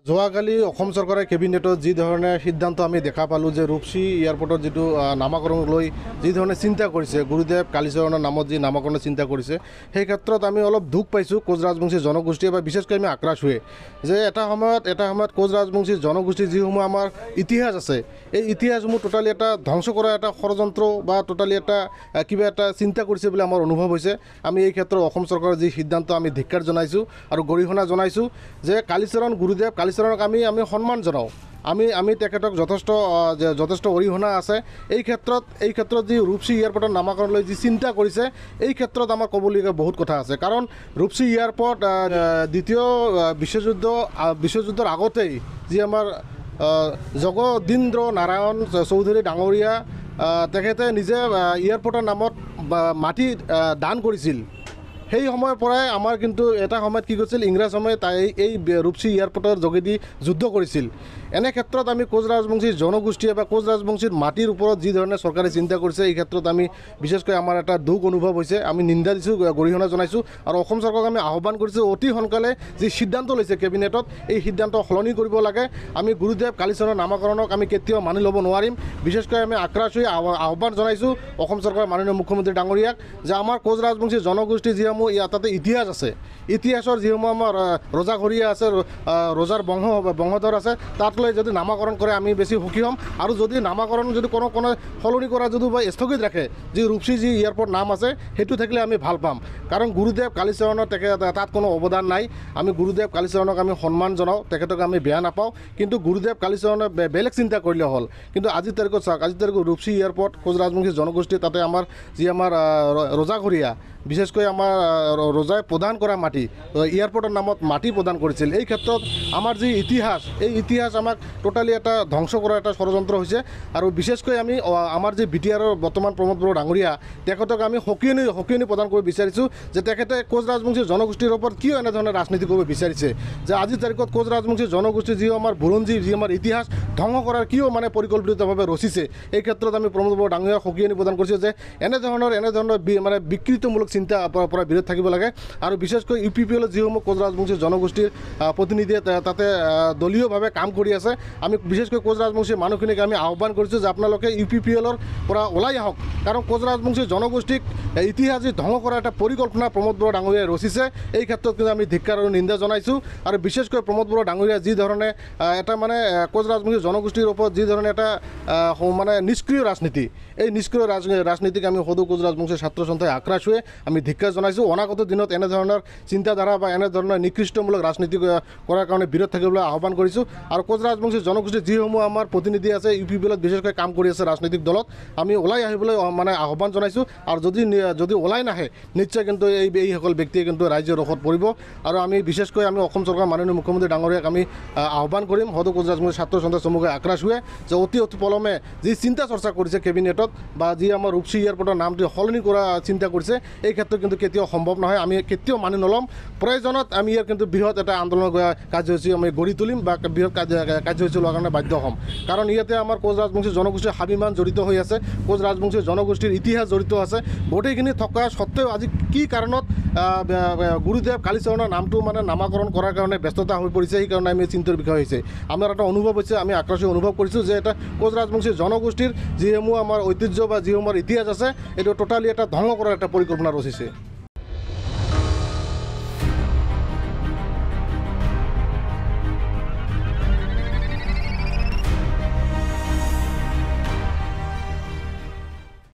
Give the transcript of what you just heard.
যোৱাকালি অসম চৰকাৰে কেবিনেটত যি ধৰণে সিদ্ধান্ত আমি দেখা পালোঁ যে ৰূপসী এয়াৰপোৰ্টৰ যিটো নামাকৰণ লৈ যি ধৰণে চিন্তা কৰিছে গুৰুদেৱ কালীচৰণৰ নামত যি নামাকৰণৰ চিন্তা কৰিছে সেই ক্ষেত্ৰত আমি অলপ দুখ পাইছোঁ কোচ ৰাজবংশী জনগোষ্ঠীয়ে বা বিশেষকৈ আমি আক্ৰাশ হোৱে যে এটা সময়ত কোচ ৰাজবংশী জনগোষ্ঠীৰ যিসমূহ আমাৰ ইতিহাস আছে এই ইতিহাসসমূহ টোটালি এটা ধ্বংস কৰা এটা ষড়যন্ত্ৰ বা টোটালি এটা কিবা এটা চিন্তা কৰিছে বুলি আমাৰ অনুভৱ হৈছে। আমি এই ক্ষেত্ৰত অসম চৰকাৰৰ যি সিদ্ধান্ত আমি ধিক্কাৰ জনাইছোঁ আৰু গৰিহণা জনাইছোঁ যে কালীচৰণ গুৰুদেৱ কালীচৰণক আমি সন্মান জনাওঁ। আমি তেখেতক যথেষ্ট অৰিহণা আছে এই ক্ষেত্ৰত যি ৰূপসী এয়াৰপোৰ্টৰ নামাকৰণ লৈ যি চিন্তা কৰিছে এই ক্ষেত্ৰত আমাৰ ক'বলগীয়া বহুত কথা আছে। কাৰণ ৰূপসী এয়াৰপোৰ্ট দ্বিতীয় বিশ্বযুদ্ধৰ আগতেই যি আমাৰ জগদীন্দ্ৰ নাৰায়ণ চৌধুৰী ডাঙৰীয়া তেখেতে নিজে এয়াৰপোৰ্টৰ নামত মাটি দান কৰিছিল। সেই সময়ৰ পৰাই আমাৰ কিন্তু এটা সময়ত কি কৰিছিল ইংৰাজ সময়ত এই ৰূপসী এয়াৰপোৰ্টৰ যোগেদি যুদ্ধ কৰিছিল। এনে ক্ষেত্ৰত আমি কোচ ৰাজবংশী জনগোষ্ঠীয়ে বা কোচ ৰাজবংশীৰ মাটিৰ ওপৰত যি ধৰণে চৰকাৰে চিন্তা কৰিছে এই ক্ষেত্ৰত আমি বিশেষকৈ আমাৰ এটা দুখ অনুভৱ হৈছে। আমি নিন্দা দিছোঁ, গৰিহণা জনাইছোঁ আৰু অসম চৰকাৰক আমি আহ্বান কৰিছোঁ অতি সোনকালে যি সিদ্ধান্ত লৈছে কেবিনেটত এই সিদ্ধান্ত সলনি কৰিব লাগে। আমি গুৰুদেৱ কালীচৰণৰ নামাকৰণক আমি কেতিয়াও মানি ল'ব নোৱাৰিম। বিশেষকৈ আমি আক্ৰাশ হৈ আহ্বান জনাইছোঁ অসম চৰকাৰৰ মাননীয় মুখ্যমন্ত্ৰী ডাঙৰীয়াক যে আমাৰ কোচ ৰাজবংশী জনগোষ্ঠী যিসমূহ তাতে ইতিহাস আছে, ইতিহাসৰ যিসমূহ আমাৰ ৰজাঘৰীয়া আছে, ৰজাৰ বংশধৰ আছে তাত লৈ যদি নামাকৰণ কৰে আমি বেছি সুখী হ'ম। আৰু যদি নামাকৰণ যদি কোনো সলনি কৰা যদি বা স্থগিত ৰাখে যি ৰূপসী যি এয়াৰপোৰ্ট নাম আছে সেইটো থাকিলে আমি ভাল পাম। কাৰণ গুৰুদেৱ কালীচৰণৰ তাত কোনো অৱদান নাই। আমি গুৰুদেৱ কালীচৰণক আমি সন্মান জনাওঁ, তেখেতক আমি বেয়া নাপাওঁ, কিন্তু গুৰুদেৱ কালীচৰণে বেলেগ চিন্তা কৰিলে হ'ল। কিন্তু আজিৰ তাৰিখত চাওক, আজিৰ তাৰিখত ৰূপসী এয়াৰপোৰ্ট কোচ ৰাজবংশী জনগোষ্ঠী তাতে আমাৰ যি আমাৰ ৰজাঘৰীয়া বিশেষকৈ আমাৰ ৰজাই প্ৰদান কৰা মাটি এয়াৰপোৰ্টৰ নামত মাটি প্ৰদান কৰিছিল। এই ক্ষেত্ৰত আমাৰ যি ইতিহাস এই ইতিহাস আমাক টোটালি এটা ধ্বংস কৰা এটা ষড়যন্ত্ৰ হৈছে। আৰু বিশেষকৈ আমি আমাৰ যি BTRৰ বৰ্তমান প্ৰমোদ বড়ো ডাঙৰীয়া তেখেতক আমি সকিয়নি প্ৰদান কৰিব বিচাৰিছোঁ যে তেখেতে কোচ ৰাজবংশী জনগোষ্ঠীৰ ওপৰত কিয় এনেধৰণে ৰাজনীতি কৰিব বিচাৰিছে। যে আজিৰ তাৰিখত কোচ ৰাজবংশী জনগোষ্ঠী যি আমাৰ বুৰঞ্জী যি আমাৰ ইতিহাস ধ্বংস কৰাৰ কিয় পৰিকল্পিতভাৱে ৰচিছে এই ক্ষেত্ৰত আমি প্ৰমোদ বড়ো ডাঙৰীয়াক সকিয়নি প্ৰদান কৰিছোঁ যে এনেধৰণৰ বিকৃতমূলক চিন্তাৰ পৰা বিৰত থাকিব লাগে। আৰু বিশেষকৈ UPPL যিসমূহ কোচ ৰাজবংশী জনগোষ্ঠীৰ প্ৰতিনিধিয়ে তাতে দলীয়ভাৱে কাম কৰি আছে আমি বিশেষকৈ কোচ ৰাজবংশী মানুহখিনিক আমি আহ্বান কৰিছোঁ যে আপোনালোকে UPPLৰ পৰা ওলাই আহক। কাৰণ কোচ ৰাজবংশী জনগোষ্ঠীক ইতিহাস ধ্বংস কৰা এটা পৰিকল্পনা প্ৰমোদ বড়ো ডাঙৰীয়াই ৰচিছে। এই ক্ষেত্ৰত কিন্তু আমি ধিক্কাৰ আৰু নিন্দা জনাইছোঁ। আৰু বিশেষকৈ প্ৰমোদ বড়ো ডাঙৰীয়া যি ধৰণে এটা কোচ ৰাজবংশী জনগোষ্ঠীৰ ওপৰত যি ধৰণে এটা নিষ্ক্ৰিয় ৰাজনীতি এই নিষ্ক্ৰিয় ৰাজনীতিক আমি সদৌ কোচ ৰাজবংশী ছাত্ৰ সন্থাই আক্ৰাশ হৈ আমি ধিক্কাৰ জনাইছোঁ। অনাগত দিনত এনেধৰণৰ চিন্তাধাৰা বা এনেধৰণৰ নিকৃষ্টমূলক ৰাজনীতি কৰাৰ কাৰণে বিৰত থাকিবলৈ আহ্বান কৰিছোঁ। আৰু কোচ ৰাজবংশী জনগোষ্ঠীৰ যিসমূহ আমাৰ প্ৰতিনিধি আছে UPPLত বিশেষকৈ কাম কৰি আছে ৰাজনৈতিক দলত আমি ওলাই আহিবলৈ আহ্বান জনাইছোঁ। আৰু যদি ওলাই নাহে নিশ্চয় কিন্তু এইসকল ব্যক্তিয়ে কিন্তু ৰাইজৰ ৰোষত পৰিব। আৰু আমি বিশেষকৈ আমি অসম চৰকাৰৰ মাননীয় মুখ্যমন্ত্ৰী ডাঙৰীয়াক আমি আহ্বান কৰিম সদৌ কোচ ৰাজবংশী ছাত্ৰ সন্থা চমুকৈ আক্ৰাশ হোৱে যে অতি পলমে যি চিন্তা চৰ্চা কৰিছে কেবিনেটত বা যি আমাৰ ৰূপসী এয়াৰপোৰ্টৰ নামটো সলনি কৰা চিন্তা কৰিছে এই ক্ষেত্ৰত কিন্তু কেতিয়াও সম্ভৱ নহয়। আমি কেতিয়াও মানি নল'ম। প্ৰয়োজনত আমি ইয়াৰ কিন্তু বৃহৎ এটা আন্দোলন কাৰ্যসূচী আমি গঢ়ি তুলিম বা বৃহৎ কাৰ্যসূচী লোৱাৰ কাৰণে বাধ্য হ'ম। কাৰণ ইয়াতে আমাৰ কোচ ৰাজবংশী জনগোষ্ঠীৰ স্বাভিমান জড়িত হৈ আছে, কোচ ৰাজবংশী জনগোষ্ঠীৰ ইতিহাস জড়িত আছে। গোটেইখিনি থকা সত্ত্বেও আজি কি কাৰণত গুৰুদেৱ কালীচৰণৰ নামটো নামাকৰণ কৰাৰ কাৰণে ব্যস্ততা হৈ পৰিছে সেইকাৰণে আমি চিন্তাৰ বিষয় হৈছে। আমাৰ এটা অনুভৱ হৈছে, আমি আক্ৰাশী অনুভৱ কৰিছোঁ যে এটা কোচ ৰাজবংশী জনগোষ্ঠীৰ যিসমূহ আমাৰ ঐতিহ্য বা যিসমূহ ইতিহাস আছে এইটো টোটালি এটা ধ্বংস কৰাৰ এটা পৰিকল্পনা ৰচিছে।